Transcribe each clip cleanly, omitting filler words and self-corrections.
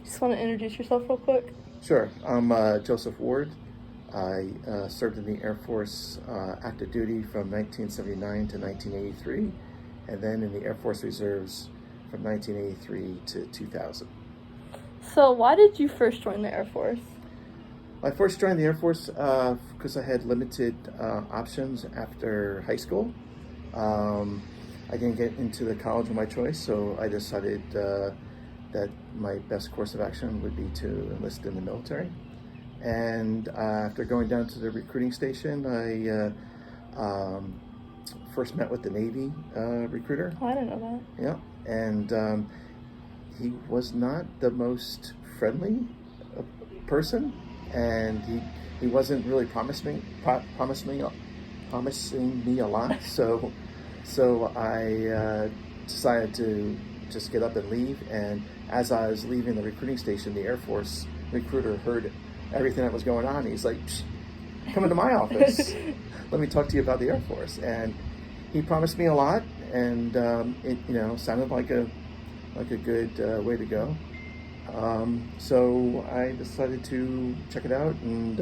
Just want to introduce yourself real quick. Sure. I'm Joseph Ward. I served in the Air Force active duty from 1979 to 1983, and then in the Air Force Reserves from 1983 to 2000. So why did you first join the Air Force? I first joined the Air Force because I had limited options after high school. I didn't get into the college of my choice, so I decided that my best course of action would be to enlist in the military. And after going down to the recruiting station, I first met with the Navy recruiter. Oh, I didn't know that. Yeah, and he was not the most friendly person, and he wasn't really promising me a lot. So I decided to just get up and leave. And as I was leaving the recruiting station, the Air Force recruiter heard everything that was going on. He's like, "Come into my office. Let me talk to you about the Air Force." And he promised me a lot, and it sounded like a good way to go. So I decided to check it out, and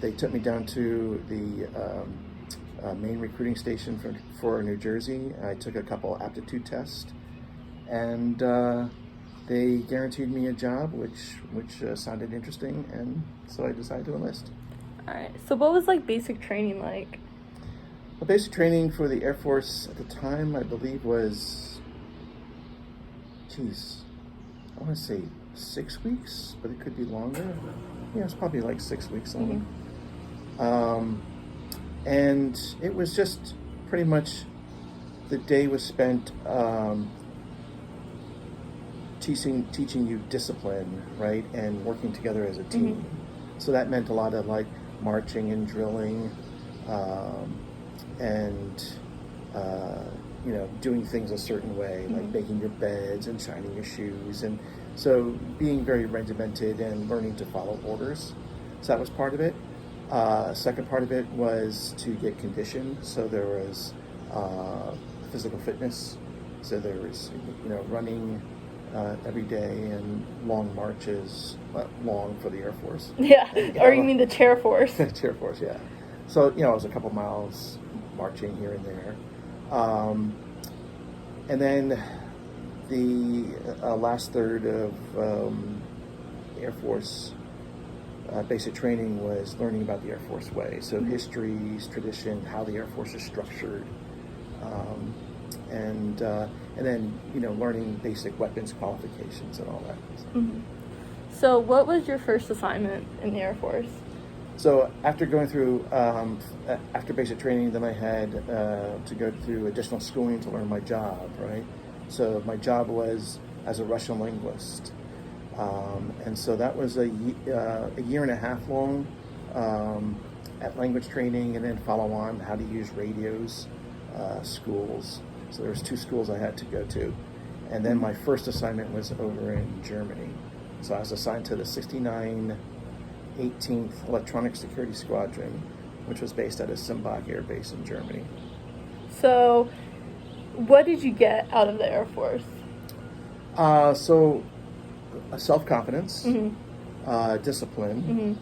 they took me down to the main recruiting station for New Jersey. I took a couple aptitude tests, and they guaranteed me a job, which sounded interesting, and so I decided to enlist. All right. So what was like basic training like? The basic training for the Air Force at the time, I believe, was, I want to say 6 weeks, but it could be longer. Yeah, it's probably like 6 weeks long. Mm-hmm. And it was just pretty much the day was spent teaching you discipline, right, and working together as a team. Mm-hmm. So that meant a lot of like marching and drilling, and doing things a certain way, like making your beds and shining your shoes, and so being very regimented and learning to follow orders. So that was part of it. Second part of it was to get conditioned. So there was physical fitness. So there was running every day and long marches. Long for the Air Force. Yeah. Or you mean the chair force? Chair Force, yeah. So it was a couple miles marching here and there. And then the last third of Air Force basic training was learning about the Air Force way. So histories, tradition, how the Air Force is structured, and then learning basic weapons qualifications and all that. Mm-hmm. So what was your first assignment in the Air Force? So after going through, after basic training, then I had to go through additional schooling to learn my job, right? So my job was as a Russian linguist. And so that was a year and a half long at language training, and then follow on how to use radios, schools. So there was 2 schools I had to go to. And then my first assignment was over in Germany. So I was assigned to the 69 18th Electronic Security Squadron, which was based at a Simbach Air Base in Germany. So what did you get out of the Air Force? So self-confidence, discipline.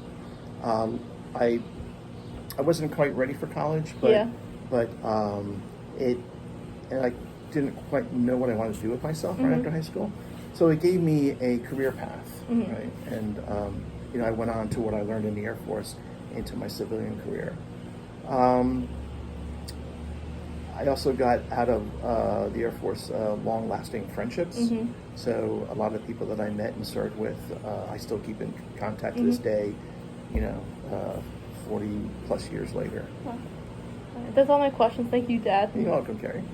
I wasn't quite ready for college, but I didn't quite know what I wanted to do with myself right after high school. So it gave me a career path, right? And I went on to what I learned in the Air Force into my civilian career. I also got out of the Air Force long-lasting friendships. So a lot of people that I met and served with, I still keep in contact to this day, 40 plus years later. Wow. That's all my questions. Thank you, Dad. You're welcome, Carrie.